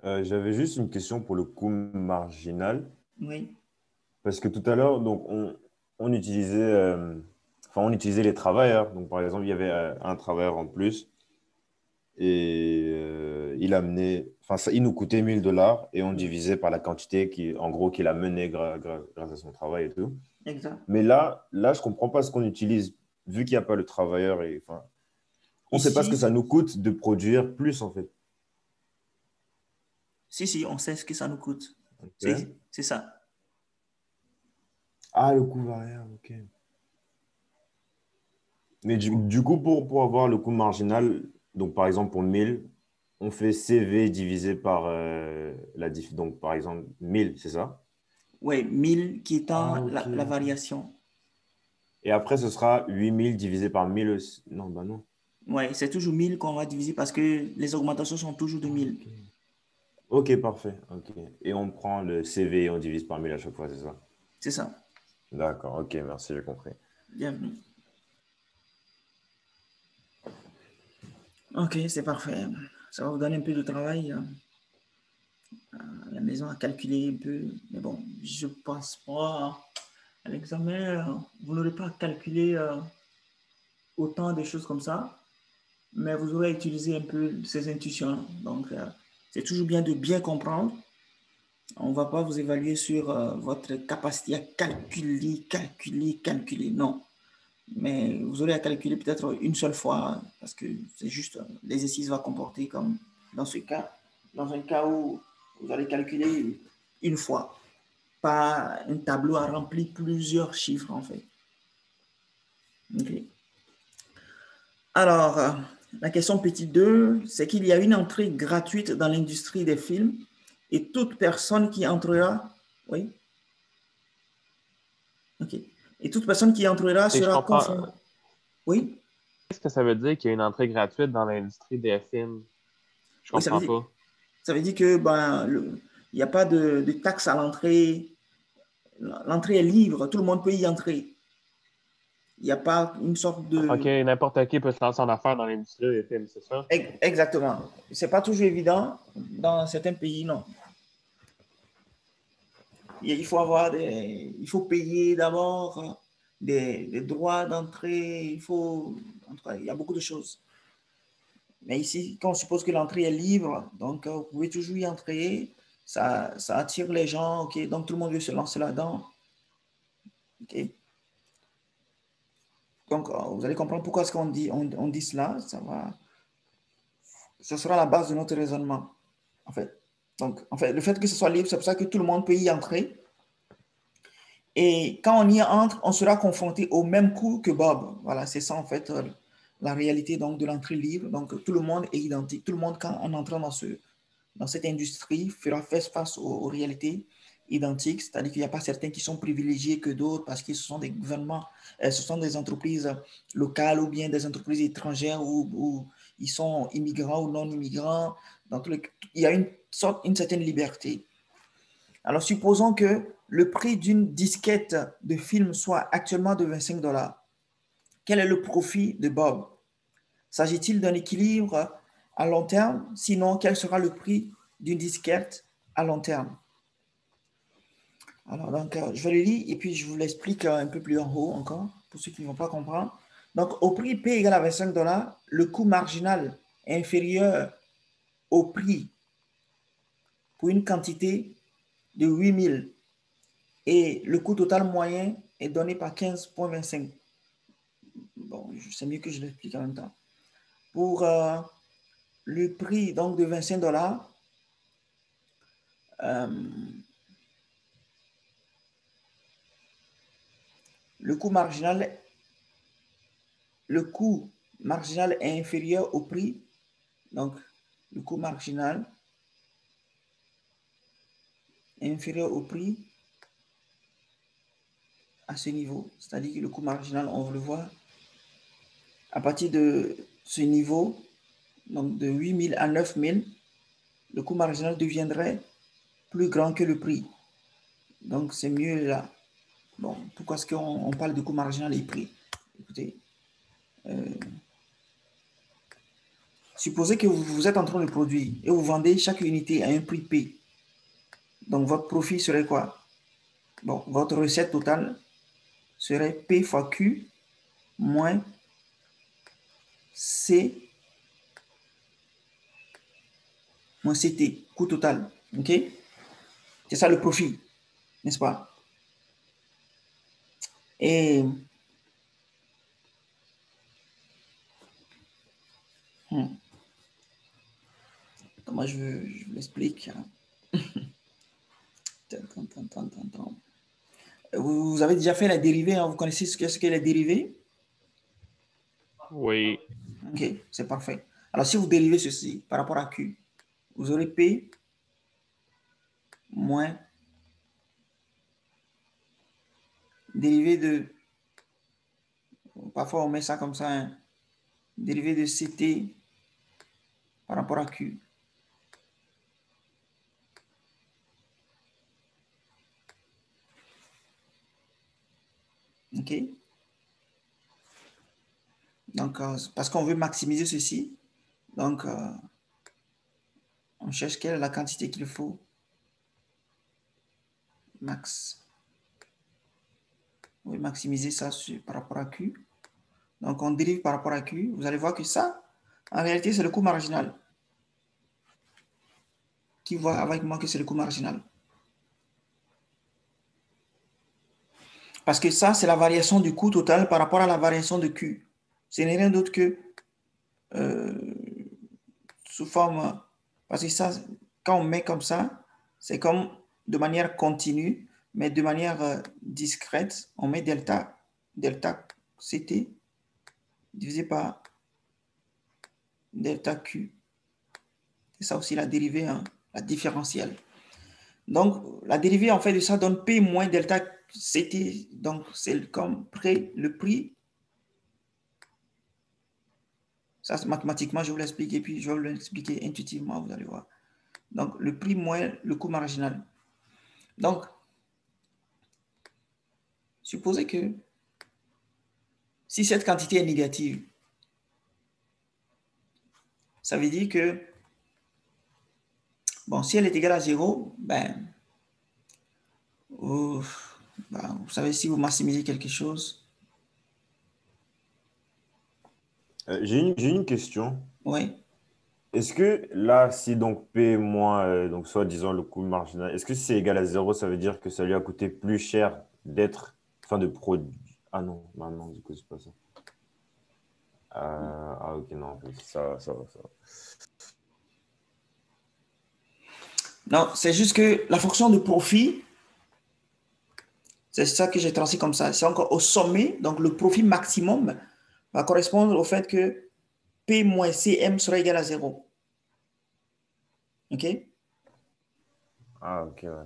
J'avais juste une question pour le coût marginal. Oui. Parce que tout à l'heure, donc, on utilisait, on utilisait les travailleurs. Donc, par exemple, il y avait un travailleur en plus et il amenait, il nous coûtait 1 000 $ et on divisait par la quantité en gros, qu'il a menée grâce à son travail et tout. Exact. Mais là, je ne comprends pas ce qu'on utilise, vu qu'il n'y a pas le travailleur. On ne sait pas ce que ça nous coûte de produire plus, en fait. Si, on sait ce que ça nous coûte. Okay. C'est ça. Ah, le coût variable, ok. Mais du coup, pour avoir le coût marginal, donc par exemple pour 1 000, on fait CV divisé par la diff. Donc par exemple 1 000, c'est ça? Oui, 1000 qui étant ok. la variation. Et après, ce sera 8 000 divisé par 1 000 aussi. Non, bah non. Oui, c'est toujours 1000 qu'on va diviser parce que les augmentations sont toujours de 1000. Ok, parfait. Ok. Et on prend le CV et on divise par 1 000 à chaque fois, c'est ça? C'est ça. D'accord, ok, merci, j'ai compris. Bienvenue. Ok, c'est parfait. Ça va vous donner un peu de travail à la maison à calculer un peu. Mais bon, je pense pas à l'examen. Vous n'aurez pas à calculer autant de choses comme ça, mais vous aurez utilisé un peu ces intuitions. Donc, c'est toujours bien de bien comprendre. On ne va pas vous évaluer sur votre capacité à calculer. Non. mais vous aurez à calculer peut-être une seule fois parce que c'est juste l'exercice va comporter comme dans un cas où vous allez calculer une fois, pas un tableau à remplir plusieurs chiffres en fait. Okay. Alors, la question petit 2, c'est qu'il y a une entrée gratuite dans l'industrie des films et toute personne qui entrera, oui, ok, et toute personne qui entrera Et je sera comprends. confrontée. Oui, Qu'est-ce que ça veut dire qu'il y a une entrée gratuite dans l'industrie des films? Je oui, comprends pas. ça veut dire que il n'y a pas de taxe à l'entrée. L'entrée est libre, tout le monde peut y entrer. Il n'y a pas une sorte OK, de... n'importe qui peut se lancer en affaires dans l'industrie des films, c'est ça? Exactement. Ce n'est pas toujours évident. Dans certains pays, non. Il faut il faut payer d'abord des droits d'entrée. Il y a beaucoup de choses. Mais ici, quand on suppose que l'entrée est libre, donc vous pouvez toujours y entrer. Ça attire les gens, ok. Donc tout le monde veut se lancer là-dedans, ok. Donc vous allez comprendre pourquoi est-ce qu'on dit cela. Ce sera la base de notre raisonnement, en fait. Donc, en fait, le fait que ce soit libre, c'est pour ça que tout le monde peut y entrer. Et quand on y entre, on sera confronté au même coût que Bob. Voilà, c'est ça, en fait, la réalité donc, de l'entrée libre. Donc, tout le monde est identique. Tout le monde, quand on entre dans cette industrie, fera face aux réalités identiques. C'est-à-dire qu'il n'y a pas certains qui sont privilégiés que d'autres parce que ce sont des gouvernements, ce sont des entreprises locales ou bien des entreprises étrangères où ils sont immigrants ou non immigrants. Il y a une certaine liberté. Alors, supposons que le prix d'une disquette de film soit actuellement de 25 $. Quel est le profit de Bob? S'agit-il d'un équilibre à long terme? Sinon, quel sera le prix d'une disquette à long terme? Alors, donc, je vais le lire et puis je vous l'explique un peu plus en haut encore, pour ceux qui ne vont pas comprendre. Donc, au prix P égale à 25 $, le coût marginal est inférieur au prix pour une quantité de 8000 et le coût total moyen est donné par 15,25. Bon, c'est mieux que je l'explique en même temps. Pour le prix donc de 25 $, le coût marginal est inférieur au prix. Donc, le coût marginal est inférieur au prix à ce niveau. C'est-à-dire que le coût marginal, on le voit, à partir de ce niveau, donc de 8000 à 9000, le coût marginal deviendrait plus grand que le prix. Donc, c'est mieux là. Bon, pourquoi est-ce qu'on parle de coût marginal et prix? Écoutez, supposez que vous êtes en train de produire et vous vendez chaque unité à un prix P. Donc, votre profit serait quoi? Bon, votre recette totale serait P fois Q moins C moins CT, coût total. OK? C'est ça le profit, n'est-ce pas? Et comment je vous l'explique? Vous avez déjà fait la dérivée, hein? Vous connaissez ce qu'est la dérivée? Oui. OK, c'est parfait. Alors, si vous dérivez ceci par rapport à Q, vous aurez P moins dérivé de, parfois on met ça comme ça, hein, dérivé de CT par rapport à Q. OK? Donc, parce qu'on veut maximiser ceci, donc on cherche quelle est la quantité qu'il faut. Max. On veut maximiser ça par rapport à Q. Donc, on dérive par rapport à Q. Vous allez voir que ça, en réalité, c'est le coût marginal. Qui voit avec moi que c'est le coût marginal? Parce que ça, c'est la variation du coût total par rapport à la variation de Q. Ce n'est rien d'autre que sous forme... Parce que ça, quand on met comme ça, c'est comme de manière continue, mais de manière discrète, on met delta CT divisé par delta Q. C'est ça aussi la dérivée, hein, la différentielle. Donc, la dérivée, en fait, de ça donne P moins delta CT. Donc, c'est comme le prix. Ça, mathématiquement, je vous l'explique et puis je vais vous l'expliquer intuitivement, vous allez voir. Donc, le prix moins le coût marginal. Donc, supposez que si cette quantité est négative, ça veut dire que, bon, si elle est égale à 0, vous savez, si vous maximisez quelque chose. J'ai une question. Oui. Est-ce que là, si donc P moins, donc soit disons le coût marginal, est-ce que si c'est égal à 0, ça veut dire que ça lui a coûté plus cher d'être, enfin de produire. Ah non, non, du coup, c'est pas ça. Ok, non, en fait, ça va. Non, c'est juste que la fonction de profit, c'est ça que j'ai tracé comme ça. C'est encore au sommet, donc le profit maximum va correspondre au fait que P moins CM sera égal à 0. OK? Ok, ouais.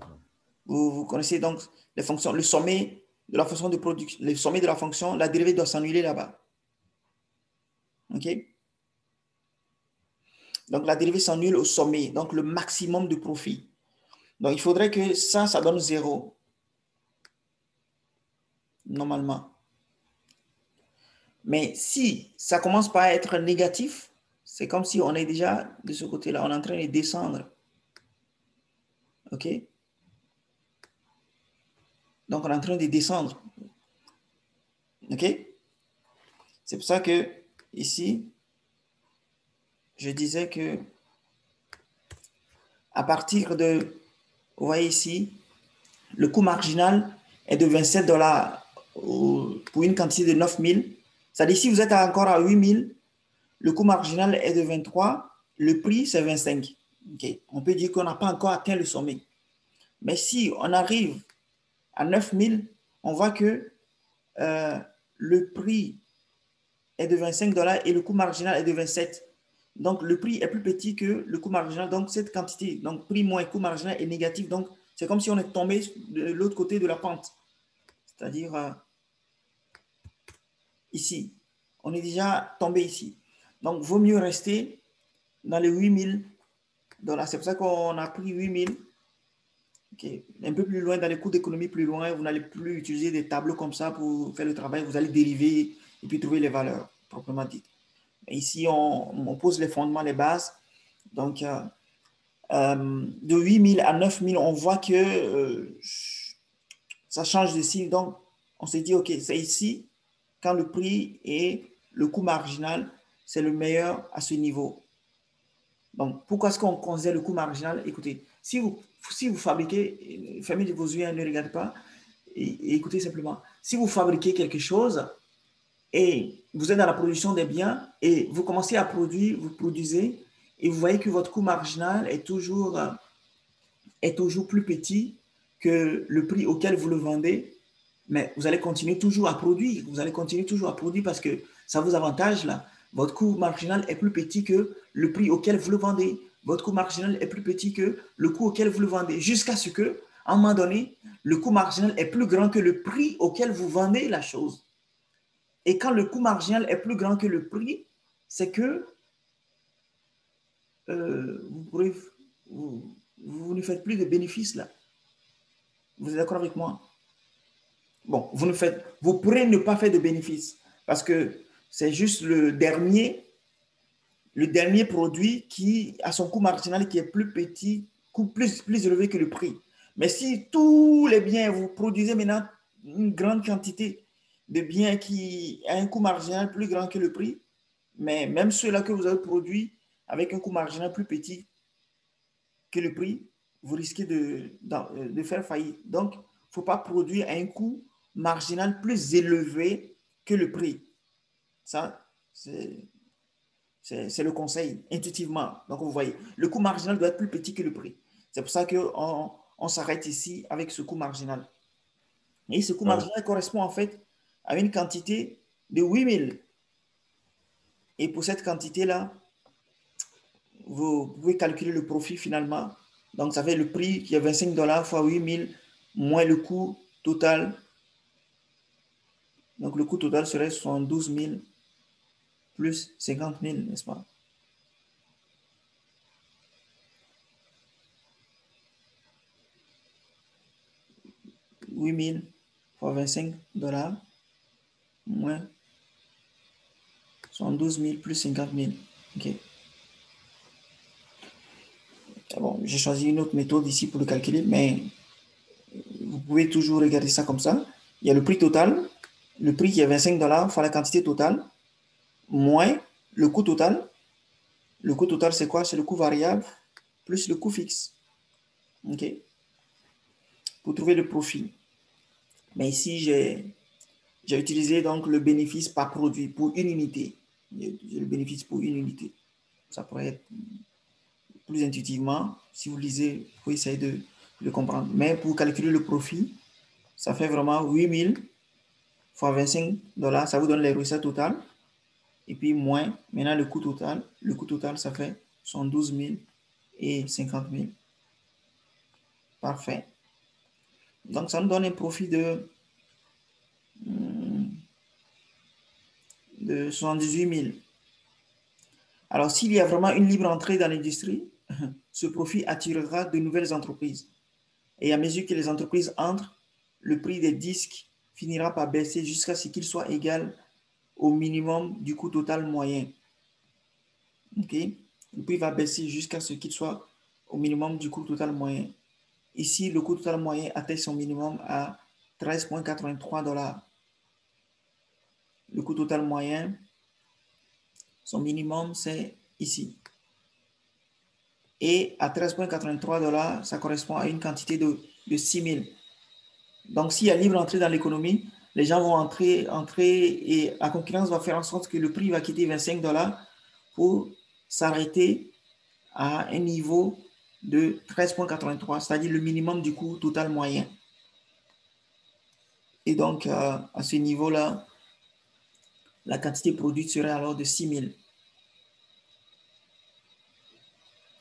Vous connaissez donc les fonctions, le sommet de la fonction de production, le sommet de la fonction, la dérivée doit s'annuler là-bas. OK? Donc la dérivée s'annule au sommet, donc le maximum de profit. Donc il faudrait que ça donne 0. Normalement. Mais si ça commence par être négatif, c'est comme si on est déjà de ce côté-là, on est en train de descendre. OK? Donc, on est en train de descendre. OK? C'est pour ça que ici, je disais que à partir de, vous voyez ici, le coût marginal est de 27 $ pour une quantité de 9000. C'est-à-dire, si vous êtes encore à 8000, le coût marginal est de 23, le prix, c'est 25. Okay. On peut dire qu'on n'a pas encore atteint le sommet. Mais si on arrive à 9000, on voit que le prix est de 25 $ et le coût marginal est de 27. Donc, le prix est plus petit que le coût marginal. Donc, cette quantité, donc prix moins coût marginal est négatif. Donc, c'est comme si on est tombé de l'autre côté de la pente. C'est-à-dire ici. On est déjà tombé ici. Donc, vaut mieux rester dans les 8000 $. C'est pour ça qu'on a pris 8000. Okay. Un peu plus loin, dans les coûts d'économie plus loin, vous n'allez plus utiliser des tableaux comme ça pour faire le travail. Vous allez dériver et puis trouver les valeurs proprement dites. Et ici, on pose les fondements, les bases. Donc, de 8000 à 9000, on voit que ça change de signe. Donc, on s'est dit, OK, c'est ici, quand le prix et le coût marginal, c'est le meilleur à ce niveau. Donc, pourquoi est-ce qu'on considère le coût marginal? Écoutez, si vous fabriquez, fermez vos yeux, ne regardez pas, et écoutez simplement. Si vous fabriquez quelque chose et vous êtes dans la production des biens et vous commencez à produire, vous produisez, et vous voyez que votre coût marginal est toujours plus petit que le prix auquel vous le vendez, mais vous allez continuer toujours à produire. Vous allez continuer toujours à produire parce que ça vous avantage là. Votre coût marginal est plus petit que le prix auquel vous le vendez. Votre coût marginal est plus petit que le coût auquel vous le vendez. Jusqu'à ce que, à un moment donné, le coût marginal est plus grand que le prix auquel vous vendez la chose. Et quand le coût marginal est plus grand que le prix, c'est que vous ne faites plus de bénéfices là. Vous êtes d'accord avec moi? Bon, vous pourrez ne pas faire de bénéfices parce que c'est juste le dernier produit qui a son coût marginal qui est plus petit, plus élevé que le prix. Mais si tous les biens, vous produisez maintenant une grande quantité de biens qui a un coût marginal plus grand que le prix, mais même ceux-là que vous avez produits avec un coût marginal plus petit que le prix, vous risquez de faire faillite. Donc, il ne faut pas produire à un coût marginal plus élevé que le prix. Ça, c'est le conseil, intuitivement. Donc, vous voyez, le coût marginal doit être plus petit que le prix. C'est pour ça qu'on s'arrête ici avec ce coût marginal. Et ce coût marginal correspond en fait à une quantité de 8000. Et pour cette quantité-là, vous pouvez calculer le profit finalement. Donc, ça fait le prix qui est 25 $ fois 8000 moins le coût total. Donc, le coût total serait 72 000 plus 50 000, n'est-ce pas? « 8000 fois 25 $ moins 72 000 plus 50 000. » OK. Bon, j'ai choisi une autre méthode ici pour le calculer, mais vous pouvez toujours regarder ça comme ça. Il y a le prix total, le prix qui est 25 $ fois la quantité totale, moins le coût total. Le coût total, c'est quoi? C'est le coût variable plus le coût fixe. OK. Pour trouver le profit. Mais ici, j'ai utilisé donc le bénéfice par produit pour une unité. J'ai le bénéfice pour une unité. Ça pourrait être plus intuitivement. Si vous lisez, vous pouvez essayer de le comprendre. Mais pour calculer le profit, ça fait vraiment 8000 fois 25 $. Ça vous donne les recettes totales. Et puis moins, maintenant le coût total. Le coût total, ça fait 112 000 et 50 000. Parfait. Donc, ça nous donne un profit de 78 000. Alors, s'il y a vraiment une libre entrée dans l'industrie, ce profit attirera de nouvelles entreprises. Et à mesure que les entreprises entrent, le prix des disques finira par baisser jusqu'à ce qu'il soit égal au minimum du coût total moyen. OK? Le prix va baisser jusqu'à ce qu'il soit au minimum du coût total moyen. Ici, le coût total moyen atteint son minimum à 13,83 $. Le coût total moyen, son minimum, c'est ici. Et à 13,83 $, ça correspond à une quantité de 6 000. Donc, s'il y a libre entrée dans l'économie, les gens vont entrer et la concurrence va faire en sorte que le prix va quitter 25 $ pour s'arrêter à un niveau de 13,83, c'est-à-dire le minimum du coût total moyen. Et donc, à ce niveau-là, la quantité produite serait alors de 6 000.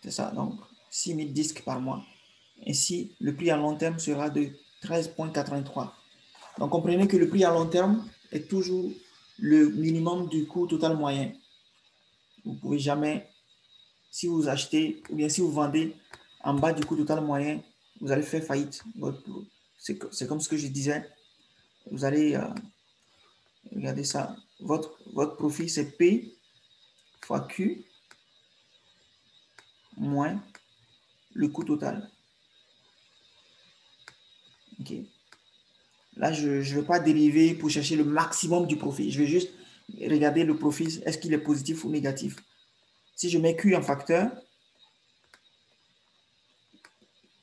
C'est ça, donc 6 000 disques par mois. Ainsi, le prix à long terme sera de 13,83. Donc, comprenez que le prix à long terme est toujours le minimum du coût total moyen. Vous ne pouvez jamais, si vous achetez ou bien si vous vendez en bas du coût total moyen, vous allez faire faillite. C'est comme ce que je disais. Vous allez, regardez ça, votre profit, c'est P fois Q moins le coût total. OK. Là, je ne vais pas dériver pour chercher le maximum du profit. Je vais juste regarder le profit, est-ce qu'il est positif ou négatif. Si je mets Q en facteur,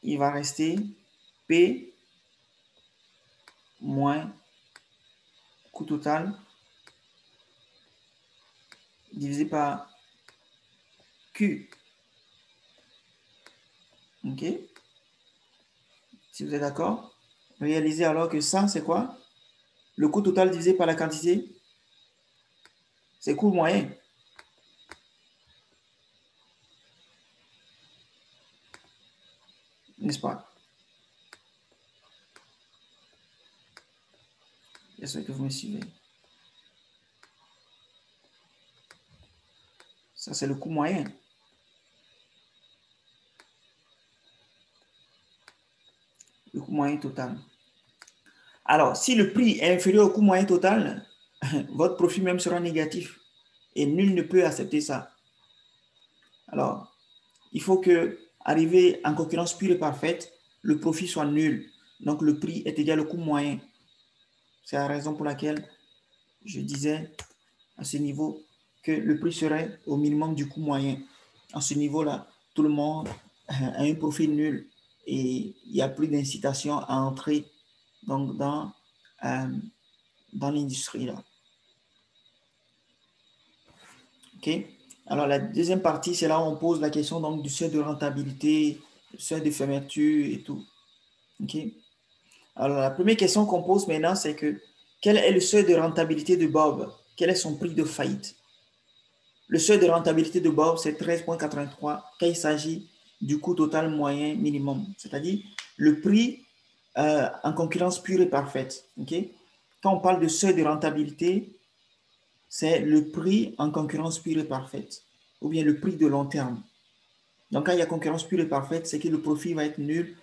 il va rester P moins coût total divisé par Q. OK? Si vous êtes d'accord, réalisez alors que ça, c'est quoi? Le coût total divisé par la quantité, c'est coût moyen. N'est-ce pas? J'espère que vous me suivez. Ça, c'est le coût moyen. Le coût moyen total. Alors, si le prix est inférieur au coût moyen total, votre profit même sera négatif. Et nul ne peut accepter ça. Alors, il faut que, arriver en concurrence pure et parfaite, le profit soit nul. Donc, le prix est égal au coût moyen. C'est la raison pour laquelle je disais à ce niveau que le prix serait au minimum du coût moyen. À ce niveau-là, tout le monde a un profit nul et il n'y a plus d'incitation à entrer donc, dans dans l'industrie. Là. OK? Alors, la deuxième partie, c'est là où on pose la question donc, du seuil de rentabilité, du seuil de fermeture et tout. OK? Alors, la première question qu'on pose maintenant, c'est que quel est le seuil de rentabilité de Bob? Quel est son prix de faillite? Le seuil de rentabilité de Bob, c'est 13,83 quand il s'agit du coût total moyen minimum, c'est-à-dire le prix en concurrence pure et parfaite. Okay? Quand on parle de seuil de rentabilité, c'est le prix en concurrence pure et parfaite, ou bien le prix de long terme. Donc, quand il y a concurrence pure et parfaite, c'est que le profit va être nul.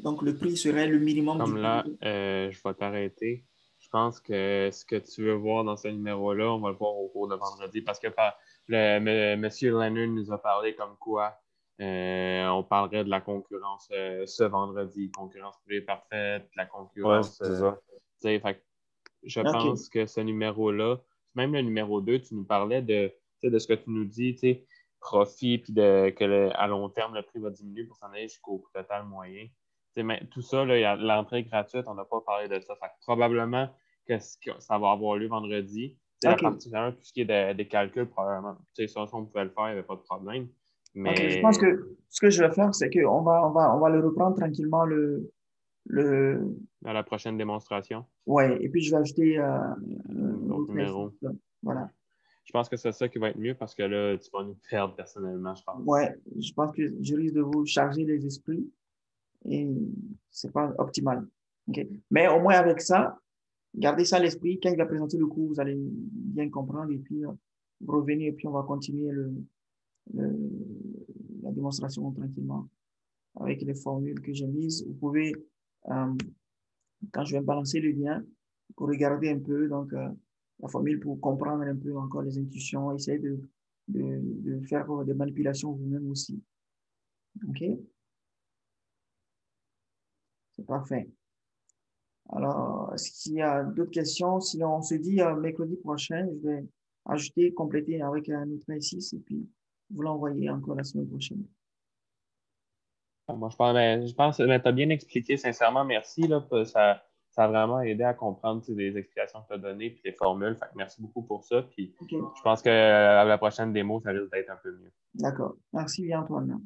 Donc, le prix serait le minimum Comme du là, prix. je vais t'arrêter. Je pense que ce que tu veux voir dans ce numéro-là, on va le voir au cours de vendredi parce que Monsieur Leonard nous a parlé comme quoi on parlerait de la concurrence ce vendredi. Concurrence plus parfaite, la Ouais, concurrence. c'est ça. Fait que je OK. pense que ce numéro-là, même le numéro 2, tu nous parlais de ce que tu nous dis, profit, puis à long terme, le prix va diminuer pour s'en aller jusqu'au coût total moyen. Tout ça, là, il y a l'entrée gratuite, on n'a pas parlé de ça. Fait que probablement que ça va avoir lieu vendredi. La OK. partie 1, tout ce qui est des calculs, probablement. Ça, on pouvait le faire, il n'y avait pas de problème. OK. Je pense Mais que ce que je vais faire, c'est qu'on va le reprendre tranquillement à la prochaine démonstration, ouais, et puis je vais ajouter un d'autres autre numéros. exercice. Voilà. Je pense que c'est ça qui va être mieux parce que là, tu vas nous perdre personnellement, je pense. Ouais, je pense que je risque de vous charger les esprits et c'est pas optimal. OK. Mais au moins avec ça, gardez ça à l'esprit. Quand il va présenter le cours, vous allez bien comprendre et puis vous revenez et puis on va continuer le- la démonstration tranquillement avec les formules que j'ai mises. Vous pouvez, euh, quand je vais balancer le lien, pour regarder un peu donc, la formule pour comprendre un peu encore les intuitions, essayer de faire des manipulations vous-même aussi. OK? C'est parfait. Alors, est-ce qu'il y a d'autres questions? Si on se dit mercredi prochain, je vais ajouter, compléter avec un autre exercice et puis vous l'envoyer encore la semaine prochaine. Moi, je pense que tu as bien expliqué, sincèrement, merci. Là, ça a vraiment aidé à comprendre les explications que tu as données et les formules. Fait que merci beaucoup pour ça. Puis OK, je pense que à la prochaine démo, ça risque d'être un peu mieux. d'accord. Merci bien, Antoine.